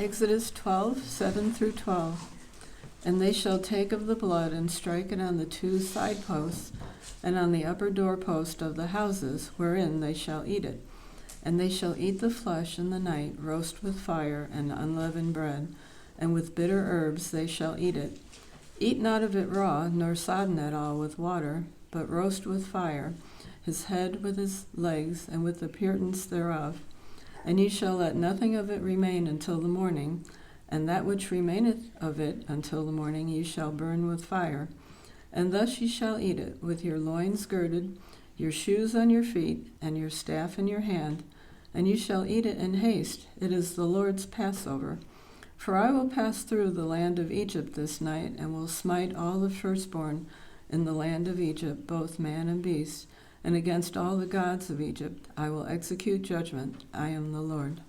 Exodus 12:7-12. And they shall take of the blood and strike it on the 2 side posts and on the upper doorpost of the houses wherein they shall eat it. And they shall eat the flesh in the night, roast with fire and unleavened bread, and with bitter herbs they shall eat it. Eat not of it raw, nor sodden at all with water, but roast with fire, his head with his legs, and with the puretance thereof. And ye shall let nothing of it remain until the morning, and that which remaineth of it until the morning ye shall burn with fire. And thus ye shall eat it, with your loins girded, your shoes on your feet, and your staff in your hand, and you shall eat it in haste. It is the Lord's Passover. For I will pass through the land of Egypt this night, and will smite all the firstborn in the land of Egypt, both man and beast, and against all the gods of Egypt I will execute judgment. I am the Lord.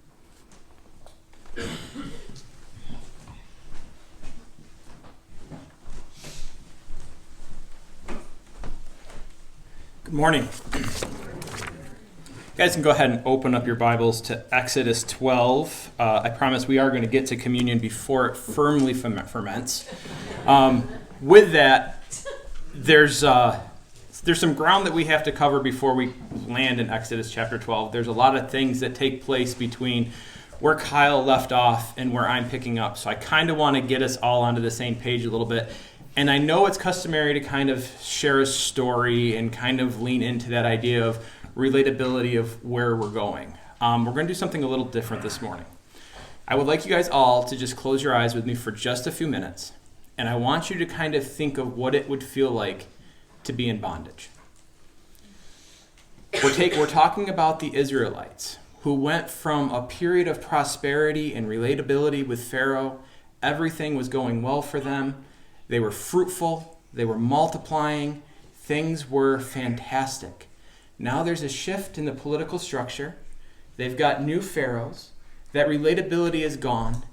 Good morning. You guys can go ahead and open up your Bibles to Exodus 12. I promise we are going to get to communion before it firmly ferments. With that, there's some ground that we have to cover before we land in Exodus chapter 12. There's a lot of things that take place between where Kyle left off and where I'm picking up. So I kind of want to get us all onto the same page a little bit. And I know it's customary to kind of share a story and kind of lean into that idea of relatability of where we're going. We're going to do something a little different this morning. I would like you guys all to just close your eyes with me for just a few minutes. And I want you to kind of think of what it would feel like to be in bondage. We're talking about the Israelites who went from a period of prosperity and relatability with Pharaoh. Everything was going well for them. They were fruitful. They were multiplying. Things were fantastic. Now there's a shift in the political structure. They've got new pharaohs. That relatability is gone.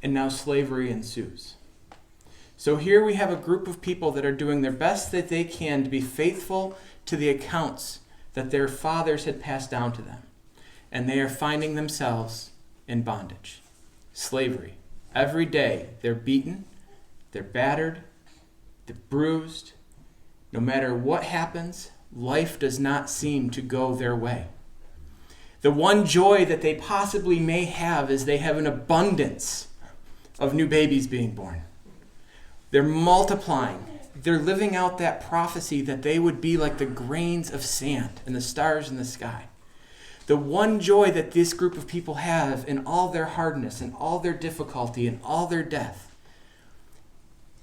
And now slavery ensues. So here we have a group of people that are doing their best that they can to be faithful to the accounts that their fathers had passed down to them. And they are finding themselves in bondage. Slavery. Every day they're beaten, they're battered, they're bruised. No matter what happens, life does not seem to go their way. The one joy that they possibly may have is they have an abundance of new babies being born. They're multiplying. They're living out that prophecy that they would be like the grains of sand and the stars in the sky. The one joy that this group of people have in all their hardness and all their difficulty and all their death.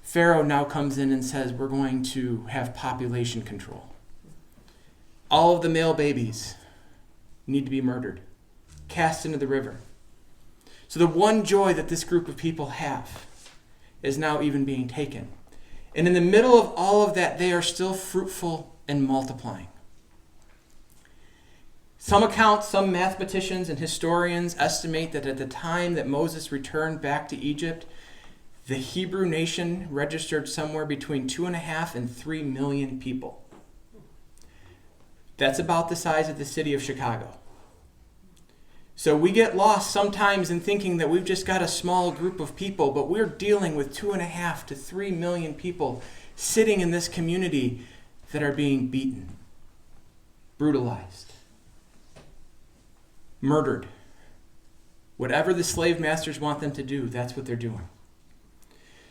Pharaoh now comes in and says, we're going to have population control. All of the male babies need to be murdered, cast into the river. So the one joy that this group of people have is now even being taken. And in the middle of all of that, they are still fruitful and multiplying. Some accounts, some mathematicians and historians estimate that at the time that Moses returned back to Egypt, the Hebrew nation registered somewhere between 2.5 and 3 million people. That's about the size of the city of Chicago. So we get lost sometimes in thinking that we've just got a small group of people, but we're dealing with 2.5 to 3 million people sitting in this community that are being beaten, brutalized, murdered. Whatever the slave masters want them to do, that's what they're doing.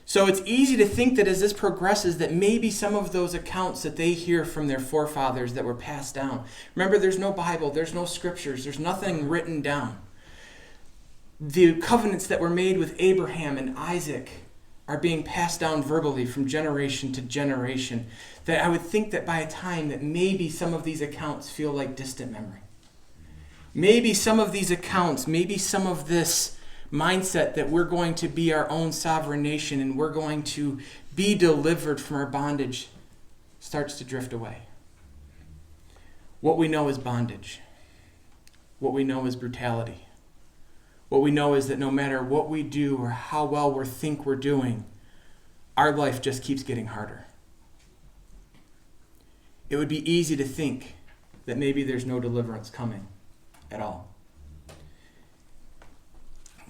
So it's easy to think that as this progresses that maybe some of those accounts that they hear from their forefathers that were passed down. Remember, there's no Bible, there's no scriptures, there's nothing written down. The covenants that were made with Abraham and Isaac are being passed down verbally from generation to generation. That I would think that by a time that maybe some of these accounts feel like distant memory. Maybe some of these accounts, maybe some of this mindset that we're going to be our own sovereign nation and we're going to be delivered from our bondage starts to drift away. What we know is bondage. What we know is brutality. What we know is that no matter what we do or how well we think we're doing, our life just keeps getting harder. It would be easy to think that maybe there's no deliverance coming at all.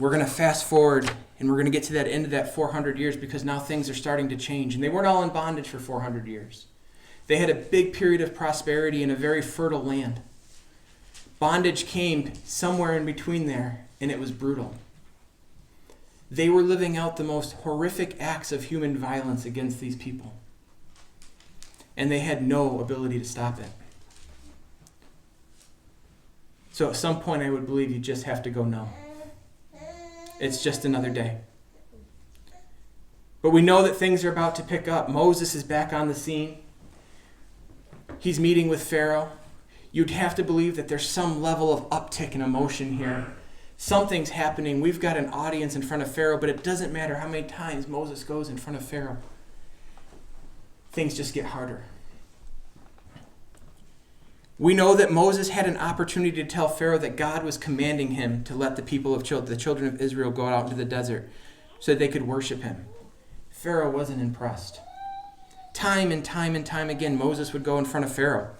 we're going to fast forward and we're going to get to that end of that 400 years because now things are starting to change. And they weren't all in bondage for 400 years. They had a big period of prosperity in a very fertile land. Bondage came somewhere in between there, and it was brutal. They were living out the most horrific acts of human violence against these people. And they had no ability to stop it. So at some point I would believe you just have to go, no. It's just another day. But we know that things are about to pick up. Moses is back on the scene. He's meeting with Pharaoh. You'd have to believe that there's some level of uptick in emotion here. Something's happening. We've got an audience in front of Pharaoh, but it doesn't matter how many times Moses goes in front of Pharaoh. Things just get harder. We know that Moses had an opportunity to tell Pharaoh that God was commanding him to let the children of Israel go out into the desert so that they could worship him. Pharaoh wasn't impressed. Time and time and time again, Moses would go in front of Pharaoh.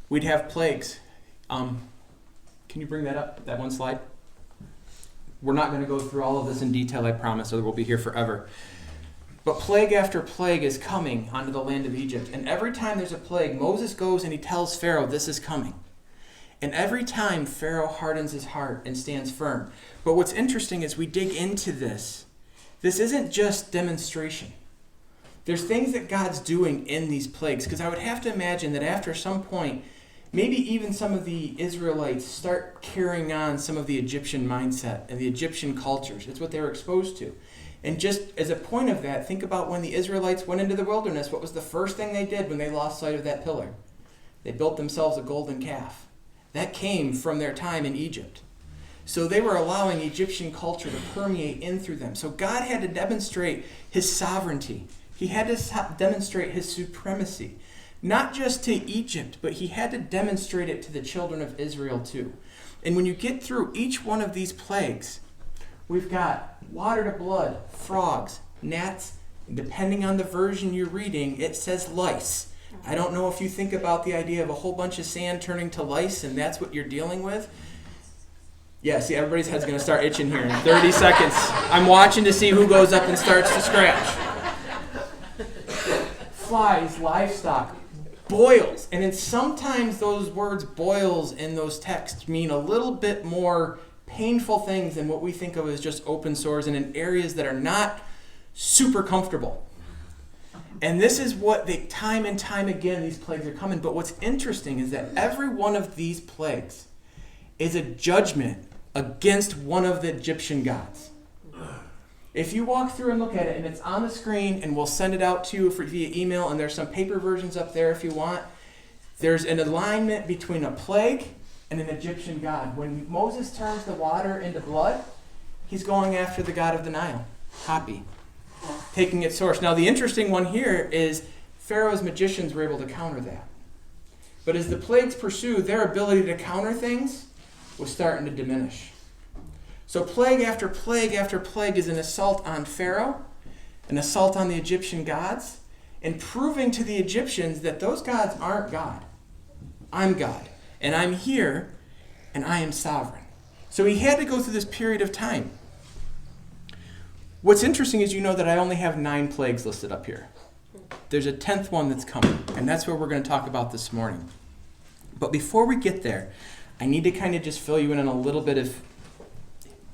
We'd have plagues. Can you bring that up, that one slide? We're not going to go through all of this in detail, I promise, or we'll be here forever. But plague after plague is coming onto the land of Egypt. And every time there's a plague, Moses goes and he tells Pharaoh, this is coming. And every time, Pharaoh hardens his heart and stands firm. But what's interesting is we dig into this. This isn't just demonstration. There's things that God's doing in these plagues. Because I would have to imagine that after some point, maybe even some of the Israelites start carrying on some of the Egyptian mindset and the Egyptian cultures. It's what they were exposed to. And just as a point of that, think about when the Israelites went into the wilderness, what was the first thing they did when they lost sight of that pillar? They built themselves a golden calf. That came from their time in Egypt. So they were allowing Egyptian culture to permeate in through them. So God had to demonstrate his sovereignty. He had to demonstrate his supremacy. Not just to Egypt, but he had to demonstrate it to the children of Israel too. And when you get through each one of these plagues, we've got water to blood, frogs, gnats, and depending on the version you're reading, it says lice. I don't know if you think about the idea of a whole bunch of sand turning to lice and that's what you're dealing with. Yeah, see, everybody's head's going to start itching here in 30 seconds. I'm watching to see who goes up and starts to scratch. Flies, livestock, boils. And then sometimes those words boils in those texts mean a little bit more painful things than what we think of as just open sores and in areas that are not super comfortable. And this is what they, time and time again, these plagues are coming. But what's interesting is that every one of these plagues is a judgment against one of the Egyptian gods. If you walk through and look at it, and it's on the screen, and we'll send it out to you via email, and there's some paper versions up there if you want, there's an alignment between a plague and an Egyptian god. When Moses turns the water into blood, he's going after the god of the Nile, Hapi, taking its source. Now, the interesting one here is Pharaoh's magicians were able to counter that. But as the plagues pursue, their ability to counter things was starting to diminish. So plague after plague after plague is an assault on Pharaoh, an assault on the Egyptian gods, and proving to the Egyptians that those gods aren't God. I'm God. And I'm here, and I am sovereign. So he had to go through this period of time. What's interesting is you know that I only have 9 plagues listed up here. There's a 10th one that's coming, and that's what we're going to talk about this morning. But before we get there, I need to kind of just fill you in on a little bit of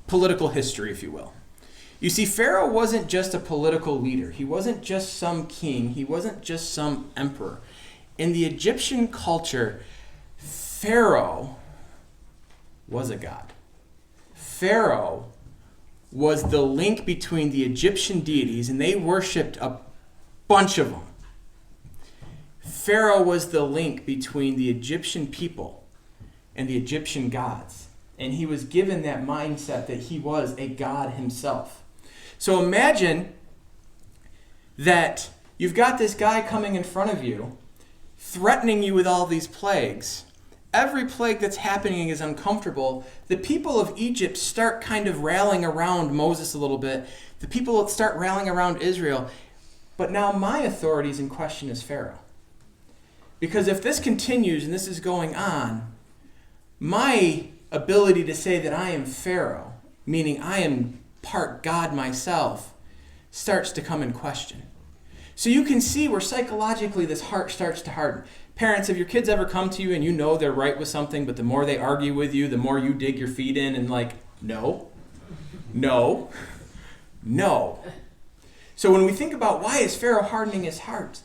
political history, if you will. You see, Pharaoh wasn't just a political leader. He wasn't just some king. He wasn't just some emperor. In the Egyptian culture, Pharaoh was a god. Pharaoh was the link between the Egyptian deities, and they worshipped a bunch of them. Pharaoh was the link between the Egyptian people and the Egyptian gods. And he was given that mindset that he was a god himself. So imagine that you've got this guy coming in front of you, threatening you with all these plagues. Every plague that's happening is uncomfortable. The people of Egypt start kind of rallying around Moses a little bit. The people start rallying around Israel. But now my authority is in question as Pharaoh. Because if this continues and this is going on, my ability to say that I am Pharaoh, meaning I am part God myself, starts to come in question. So you can see where psychologically this heart starts to harden. Parents, have your kids ever come to you and you know they're right with something, but the more they argue with you, the more you dig your feet in and like, no, no, no. So when we think about why is Pharaoh hardening his heart,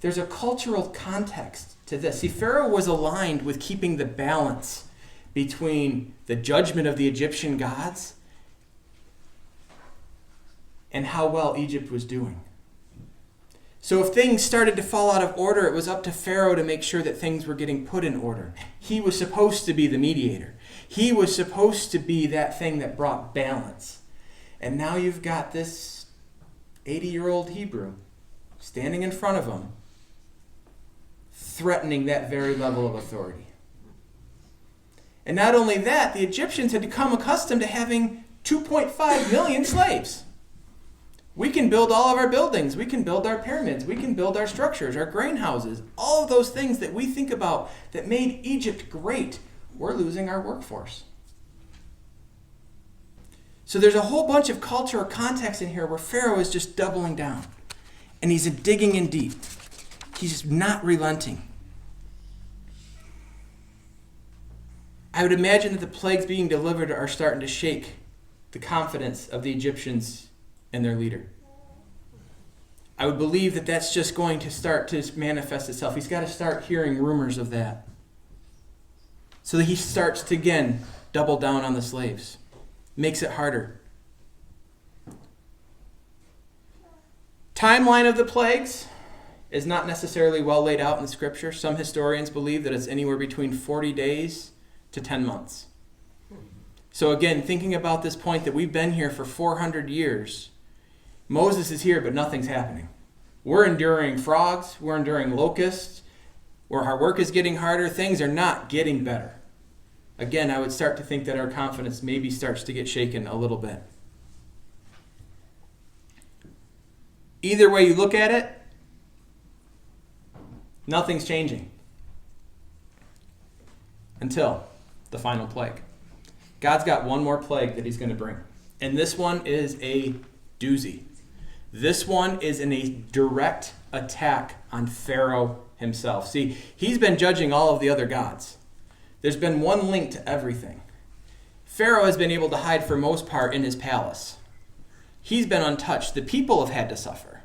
there's a cultural context to this. See, Pharaoh was aligned with keeping the balance between the judgment of the Egyptian gods and how well Egypt was doing. So if things started to fall out of order, it was up to Pharaoh to make sure that things were getting put in order. He was supposed to be the mediator. He was supposed to be that thing that brought balance. And now you've got this 80-year-old Hebrew standing in front of him, threatening that very level of authority. And not only that, the Egyptians had become accustomed to having 2.5 million slaves. We can build all of our buildings. We can build our pyramids. We can build our structures, our grain houses. All of those things that we think about that made Egypt great, we're losing our workforce. So there's a whole bunch of cultural context in here where Pharaoh is just doubling down. And he's digging in deep. He's not relenting. I would imagine that the plagues being delivered are starting to shake the confidence of the Egyptians and their leader. I would believe that that's just going to start to manifest itself. He's got to start hearing rumors of that. So that he starts to, again, double down on the slaves. Makes it harder. Timeline of the plagues is not necessarily well laid out in the scripture. Some historians believe that it's anywhere between 40 days to 10 months. So again, thinking about this point that we've been here for 400 years, Moses is here, but nothing's happening. We're enduring frogs. We're enduring locusts. Where our work is getting harder, things are not getting better. Again, I would start to think that our confidence maybe starts to get shaken a little bit. Either way you look at it, nothing's changing. Until the final plague. God's got one more plague that he's going to bring. And this one is a doozy. This one is in a direct attack on Pharaoh himself. See, he's been judging all of the other gods. There's been one link to everything. Pharaoh has been able to hide for most part in his palace. He's been untouched. The people have had to suffer.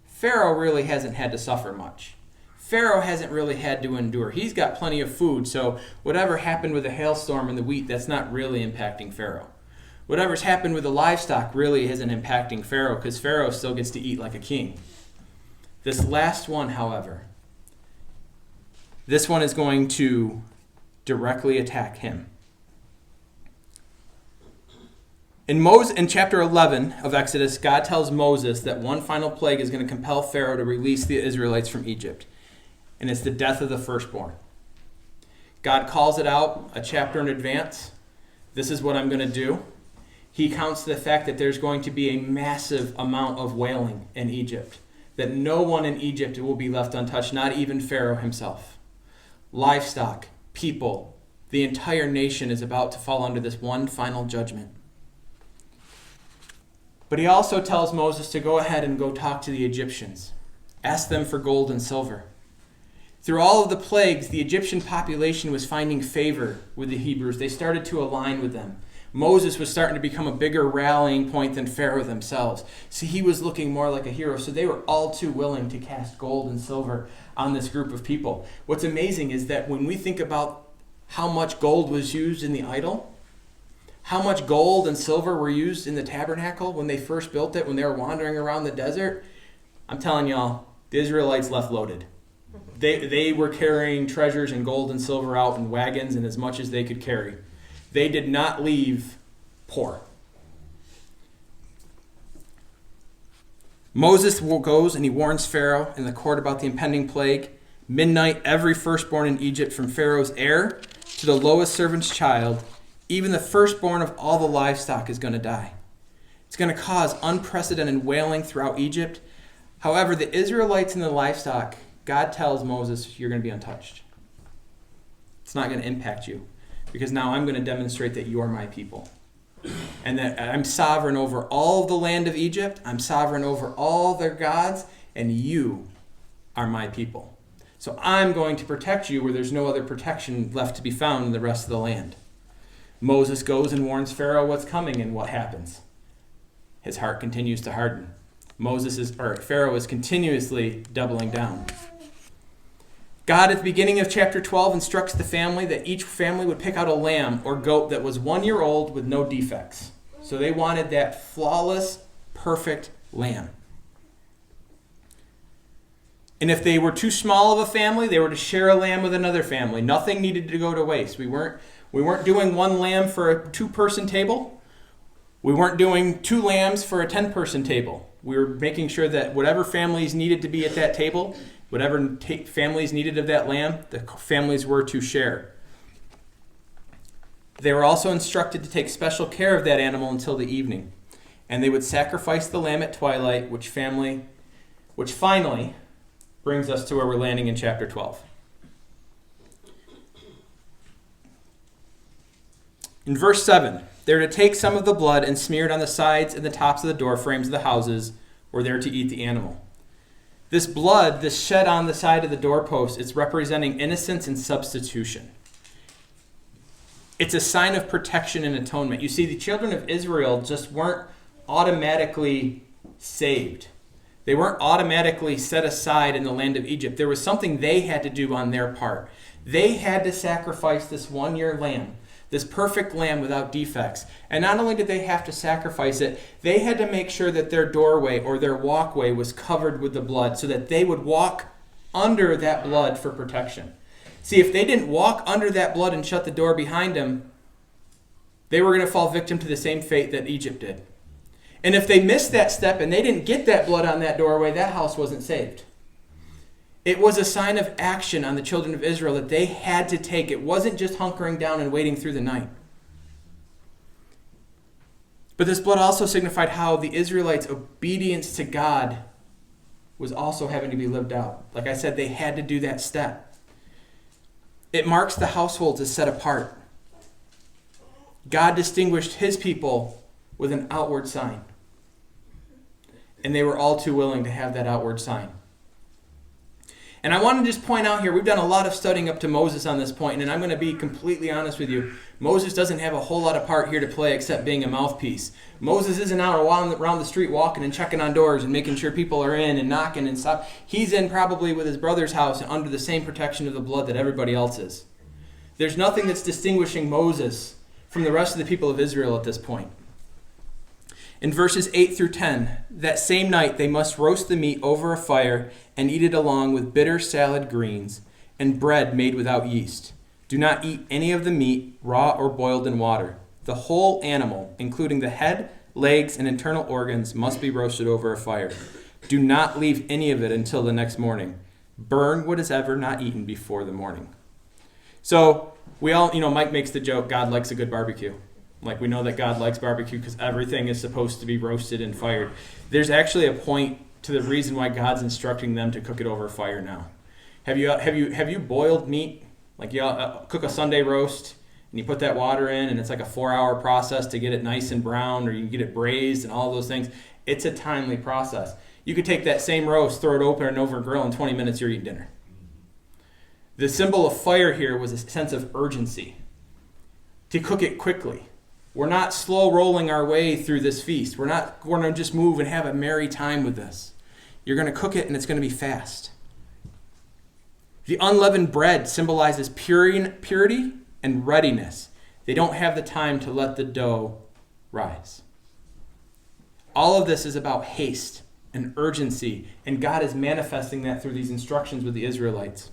Pharaoh really hasn't had to suffer much. Pharaoh hasn't really had to endure. He's got plenty of food, so whatever happened with the hailstorm and the wheat, that's not really impacting Pharaoh. Whatever's happened with the livestock really isn't impacting Pharaoh because Pharaoh still gets to eat like a king. This last one, however, this one is going to directly attack him. In chapter 11 of Exodus, God tells Moses that one final plague is going to compel Pharaoh to release the Israelites from Egypt. And it's the death of the firstborn. God calls it out a chapter in advance. This is what I'm going to do. He counts the fact that there's going to be a massive amount of wailing in Egypt. That no one in Egypt will be left untouched, not even Pharaoh himself. Livestock, people, the entire nation is about to fall under this one final judgment. But he also tells Moses to go ahead and go talk to the Egyptians. Ask them for gold and silver. Through all of the plagues, the Egyptian population was finding favor with the Hebrews. They started to align with them. Moses was starting to become a bigger rallying point than Pharaoh themselves. See, he was looking more like a hero, so they were all too willing to cast gold and silver on this group of people. What's amazing is that when we think about how much gold was used in the idol, how much gold and silver were used in the tabernacle when they first built it, when they were wandering around the desert, I'm telling y'all, the Israelites left loaded. They were carrying treasures and gold and silver out in wagons and as much as they could carry. They did not leave poor. Moses goes and he warns Pharaoh in the court about the impending plague. Midnight, every firstborn in Egypt, from Pharaoh's heir to the lowest servant's child, even the firstborn of all the livestock, is going to die. It's going to cause unprecedented wailing throughout Egypt. However, the Israelites and the livestock, God tells Moses, you're going to be untouched. It's not going to impact you. because now I'm going to demonstrate that you are my people. And that I'm sovereign over all of the land of Egypt. I'm sovereign over all their gods, and you are my people. So I'm going to protect you where there's no other protection left to be found in the rest of the land. Moses goes and warns Pharaoh what's coming, and what happens? His heart continues to harden. Pharaoh is continuously doubling down. God, at the beginning of chapter 12, instructs the family that each family would pick out a lamb or goat that was 1 year old with no defects. So they wanted that flawless, perfect lamb. And if they were too small of a family, they were to share a lamb with another family. Nothing needed to go to waste. We weren't doing one lamb for a 2-person table. We weren't doing 2 lambs for a 10-person table. We were making sure that whatever families needed to be at that table, whatever families needed of that lamb, the families were to share. They were also instructed to take special care of that animal until the evening. And they would sacrifice the lamb at twilight, which finally brings us to where we're landing in chapter 12. In verse 7, they're to take some of the blood and smear it on the sides and the tops of the door frames of the houses where they're to eat the animal. This blood, this shed on the side of the doorpost, it's representing innocence and substitution. It's a sign of protection and atonement. You see, the children of Israel just weren't automatically saved. They weren't automatically set aside in the land of Egypt. There was something they had to do on their part. They had to sacrifice this 1-year lamb, this perfect lamb without defects. And not only did they have to sacrifice it, they had to make sure that their doorway or their walkway was covered with the blood so that they would walk under that blood for protection. See, if they didn't walk under that blood and shut the door behind them, they were going to fall victim to the same fate that Egypt did. And if they missed that step and they didn't get that blood on that doorway, that house wasn't saved. It was a sign of action on the children of Israel that they had to take. It wasn't just hunkering down and waiting through the night. But this blood also signified how the Israelites' obedience to God was also having to be lived out. Like I said, they had to do that step. It marks the households as set apart. God distinguished his people with an outward sign. And they were all too willing to have that outward sign. And I want to just point out here, we've done a lot of studying up to Moses on this point, and I'm going to be completely honest with you. Moses doesn't have a whole lot of part here to play except being a mouthpiece. Moses isn't out around the street walking and checking on doors and making sure people are in and knocking and stuff. He's in probably with his brother's house and under the same protection of the blood that everybody else is. There's nothing that's distinguishing Moses from the rest of the people of Israel at this point. In verses 8 through 10, that same night they must roast the meat over a fire and eat it along with bitter salad greens and bread made without yeast. Do not eat any of the meat, raw or boiled in water. The whole animal, including the head, legs, and internal organs, must be roasted over a fire. Do not leave any of it until the next morning. Burn what is ever not eaten before the morning. So, we all, Mike makes the joke, God likes a good barbecue. Like, we know that God likes barbecue because everything is supposed to be roasted and fired. There's actually a point to the reason why God's instructing them to cook it over fire now. Have you boiled meat? Like, you cook a Sunday roast and you put that water in and it's like a 4-hour process to get it nice and brown, or you can get it braised and all those things. It's a timely process. You could take that same roast, throw it open and over a grill, in 20 minutes you're eating dinner. The symbol of fire here was a sense of urgency. To cook it quickly. We're not slow rolling our way through this feast. We're not going to just move and have a merry time with this. You're going to cook it and it's going to be fast. The unleavened bread symbolizes purity and readiness. They don't have the time to let the dough rise. All of this is about haste and urgency, and God is manifesting that through these instructions with the Israelites.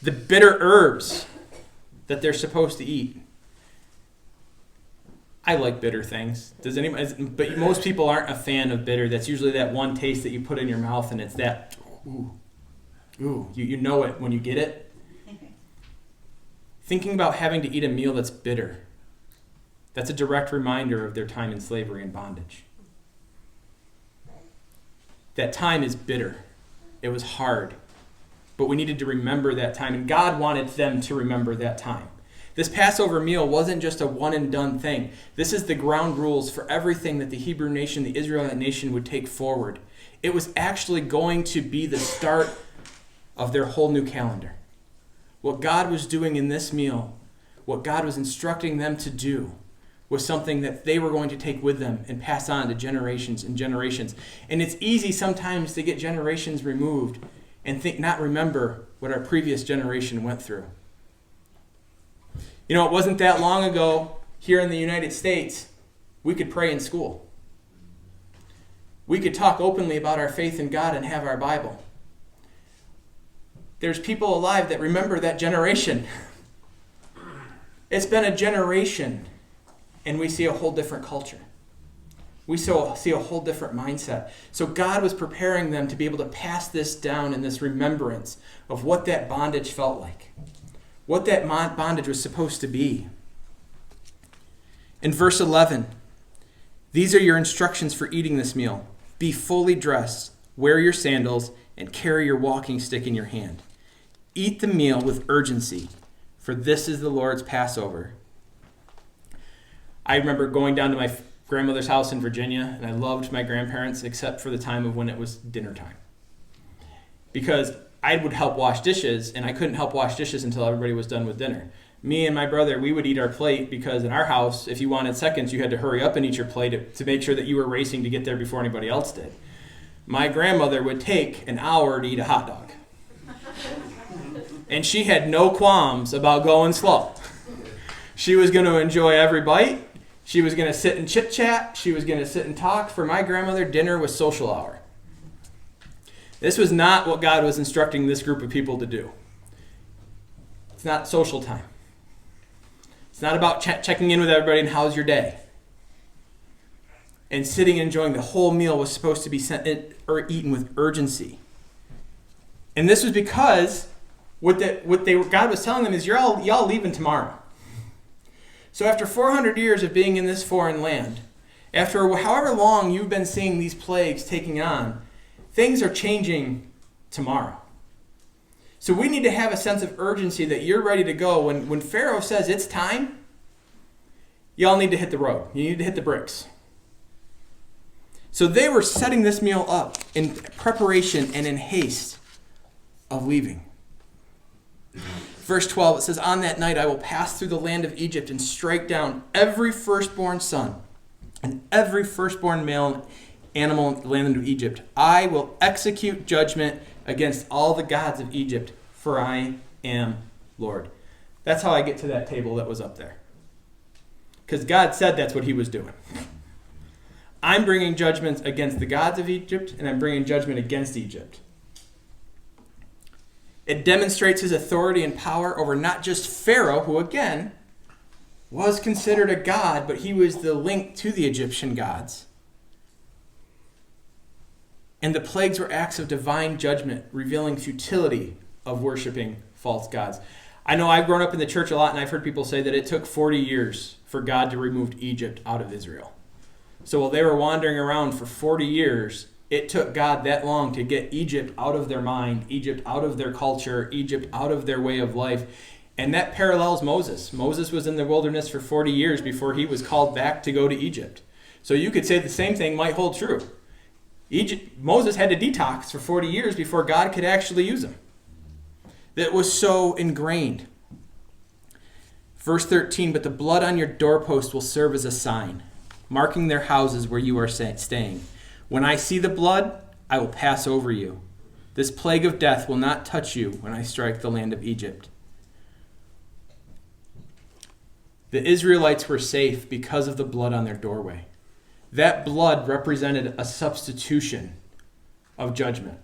The bitter herbs that they're supposed to eat. I like bitter things. Does anybody? But most people aren't a fan of bitter. That's usually that one taste that you put in your mouth, and it's that, ooh. You know it when you get it. Thinking about having to eat a meal that's bitter. That's a direct reminder of their time in slavery and bondage. That time is bitter. It was hard. but we needed to remember that time, and God wanted them to remember that time. This Passover meal wasn't just a one-and-done thing. This is the ground rules for everything that the Hebrew nation, the Israelite nation, would take forward. It was actually going to be the start of their whole new calendar. What God was doing in this meal, what God was instructing them to do, was something that they were going to take with them and pass on to generations and generations. And it's easy sometimes to get generations removed and not remember what our previous generation went through. You know, it wasn't that long ago here in the United States, we could pray in school. We could talk openly about our faith in God and have our Bible. There's people alive that remember that generation. It's been a generation, and we see a whole different culture. We see a whole different mindset. So God was preparing them to be able to pass this down in this remembrance of what that bondage felt like, what that bondage was supposed to be. In verse 11, these are your instructions for eating this meal. Be fully dressed, wear your sandals, and carry your walking stick in your hand. Eat the meal with urgency, for this is the Lord's Passover. I remember going down to my grandmother's house in Virginia, and I loved my grandparents except for the time of when it was dinner time. Because I would help wash dishes, and I couldn't help wash dishes until everybody was done with dinner. Me and my brother, we would eat our plate because in our house, if you wanted seconds, you had to hurry up and eat your plate to make sure that you were racing to get there before anybody else did. My grandmother would take an hour to eat a hot dog. And she had no qualms about going slow. She was going to enjoy every bite. She was going to sit and chit-chat. She was going to sit and talk. For my grandmother, dinner was social hour. This was not what God was instructing this group of people to do. It's not social time. It's not about checking in with everybody and how's your day. And sitting and enjoying the whole meal was supposed to be eaten with urgency. And this was because God was telling them is y'all leaving tomorrow. So after 400 years of being in this foreign land, after however long you've been seeing these plagues taking on, things are changing tomorrow. So we need to have a sense of urgency that you're ready to go. When Pharaoh says it's time, y'all need to hit the road. You need to hit the bricks. So they were setting this meal up in preparation and in haste of leaving. Verse 12, it says, on that night I will pass through the land of Egypt and strike down every firstborn son and every firstborn male animal in the land of Egypt. I will execute judgment against all the gods of Egypt, for I am Lord. That's how I get to that table that was up there. Because God said that's what he was doing. I'm bringing judgments against the gods of Egypt, and I'm bringing judgment against Egypt. It demonstrates his authority and power over not just Pharaoh, who again was considered a god, but he was the link to the Egyptian gods. And the plagues were acts of divine judgment, revealing futility of worshiping false gods. I know I've grown up in the church a lot, and I've heard people say that it took 40 years for God to remove Egypt out of Israel. So while they were wandering around for 40 years, it took God that long to get Egypt out of their mind, Egypt out of their culture, Egypt out of their way of life. And that parallels Moses. Moses was in the wilderness for 40 years before he was called back to go to Egypt. So you could say the same thing might hold true. Moses had to detox for 40 years before God could actually use him. That was so ingrained. Verse 13, but the blood on your doorpost will serve as a sign, marking their houses where you are staying. When I see the blood, I will pass over you. This plague of death will not touch you when I strike the land of Egypt. The Israelites were safe because of the blood on their doorway. That blood represented a substitution of judgment.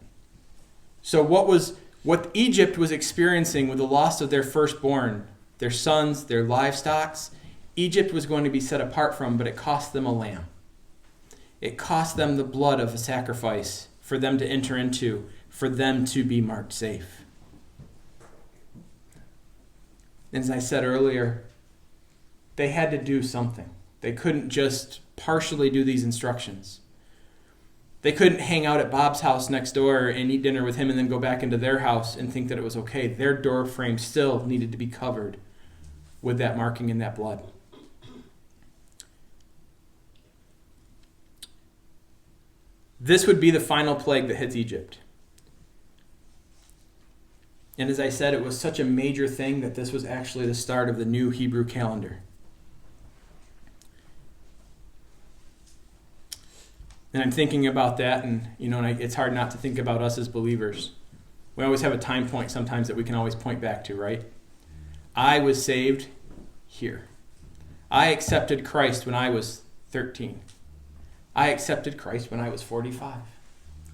So what Egypt was experiencing with the loss of their firstborn, their sons, their livestock, Egypt was going to be set apart from, but it cost them a lamb. It cost them the blood of a sacrifice for them to enter into, for them to be marked safe. As I said earlier, they had to do something. They couldn't just partially do these instructions. They couldn't hang out at Bob's house next door and eat dinner with him and then go back into their house and think that it was okay. Their door frame still needed to be covered with that marking and that blood. This would be the final plague that hits Egypt. And as I said, it was such a major thing that this was actually the start of the new Hebrew calendar. And I'm thinking about that, and it's hard not to think about us as believers. We always have a time point sometimes that we can always point back to, right? I was saved here. I accepted Christ when I was 13. I accepted Christ when I was 45.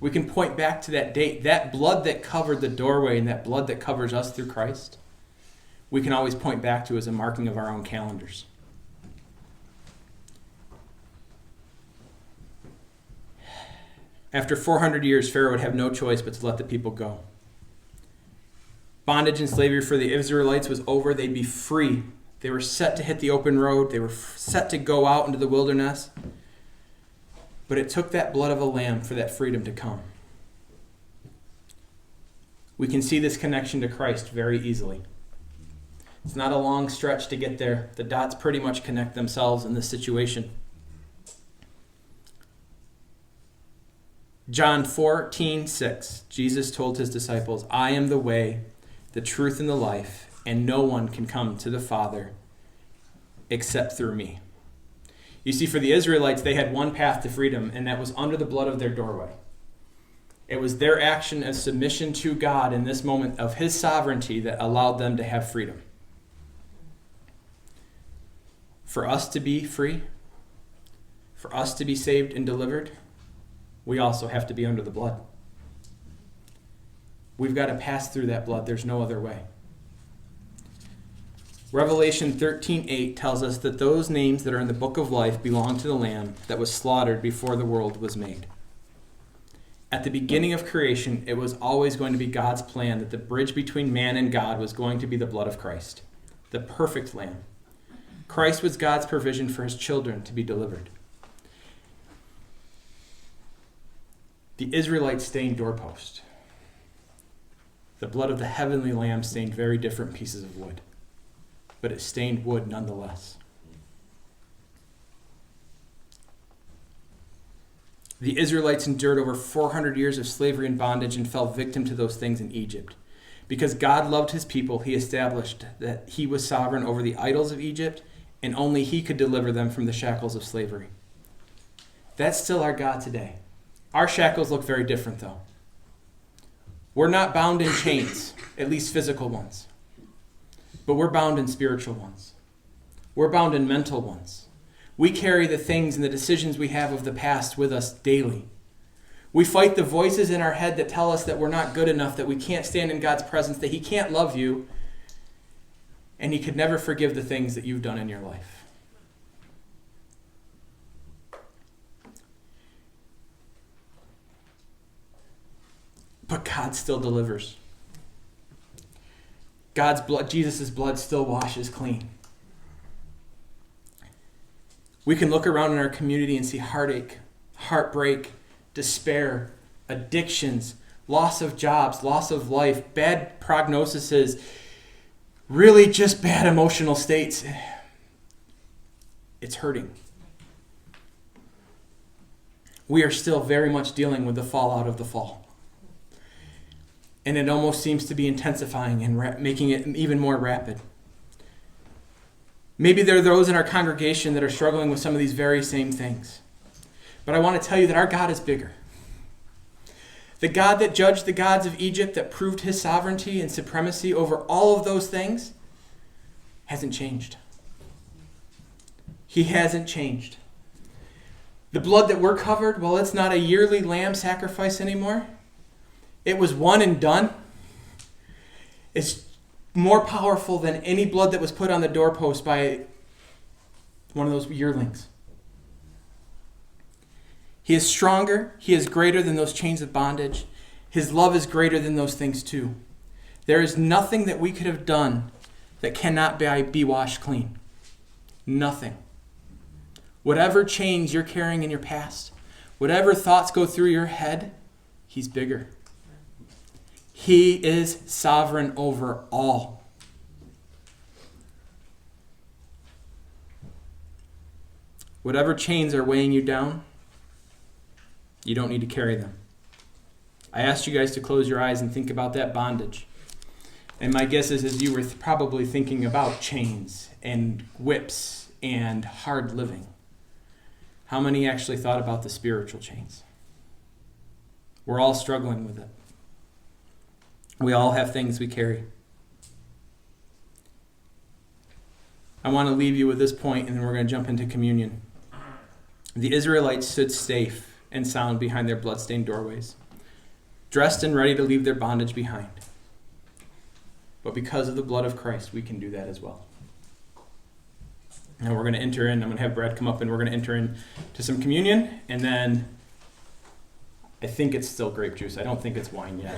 We can point back to that date, that blood that covered the doorway and that blood that covers us through Christ. We can always point back to as a marking of our own calendars. After 400 years, Pharaoh would have no choice but to let the people go. Bondage and slavery for the Israelites was over. They'd be free. They were set to hit the open road. They were set to go out into the wilderness. But it took that blood of a lamb for that freedom to come. We can see this connection to Christ very easily. It's not a long stretch to get there. The dots pretty much connect themselves in this situation. John 14:6, Jesus told his disciples, I am the way, the truth, and the life, and no one can come to the Father except through me. You see, for the Israelites, they had one path to freedom, and that was under the blood of their doorway. It was their action of submission to God in this moment of his sovereignty that allowed them to have freedom. For us to be free, for us to be saved and delivered, we also have to be under the blood. We've got to pass through that blood. There's no other way. Revelation 13:8 tells us that those names that are in the book of life belong to the Lamb that was slaughtered before the world was made. At the beginning of creation, it was always going to be God's plan that the bridge between man and God was going to be the blood of Christ, the perfect Lamb. Christ was God's provision for his children to be delivered. The Israelites stained doorpost. The blood of the heavenly Lamb stained very different pieces of wood, but it stained wood nonetheless. The Israelites endured over 400 years of slavery and bondage and fell victim to those things in Egypt. Because God loved his people, he established that he was sovereign over the idols of Egypt, and only he could deliver them from the shackles of slavery. That's still our God today. Our shackles look very different, though. We're not bound in chains, at least physical ones. But we're bound in spiritual ones. We're bound in mental ones. We carry the things and the decisions we have of the past with us daily. We fight the voices in our head that tell us that we're not good enough, that we can't stand in God's presence, that he can't love you, and he could never forgive the things that you've done in your life. But God still delivers. God's blood, Jesus' blood still washes clean. We can look around in our community and see heartache, heartbreak, despair, addictions, loss of jobs, loss of life, bad prognoses, really just bad emotional states. It's hurting. We are still very much dealing with the fallout of the fall. And it almost seems to be intensifying and making it even more rapid. Maybe there are those in our congregation that are struggling with some of these very same things. But I want to tell you that our God is bigger. The God that judged the gods of Egypt, that proved his sovereignty and supremacy over all of those things, hasn't changed. He hasn't changed. The blood that we're covered, well, it's not a yearly lamb sacrifice anymore. It was one and done. It's more powerful than any blood that was put on the doorpost by one of those yearlings. He is stronger. He is greater than those chains of bondage. His love is greater than those things too. There is nothing that we could have done that cannot be washed clean. Nothing. Whatever chains you're carrying in your past, Whatever thoughts go through your head, he's bigger. He is sovereign over all. Whatever chains are weighing you down, you don't need to carry them. I asked you guys to close your eyes and think about that bondage. And my guess is you were probably thinking about chains and whips and hard living. How many actually thought about the spiritual chains? We're all struggling with it. We all have things we carry. I want to leave you with this point, and then we're going to jump into communion. The Israelites stood safe and sound behind their bloodstained doorways, dressed and ready to leave their bondage behind. But because of the blood of Christ, we can do that as well. Now we're going to enter in. I'm going to have Brad come up, and we're going to enter into some communion, and then I think it's still grape juice. I don't think it's wine yet.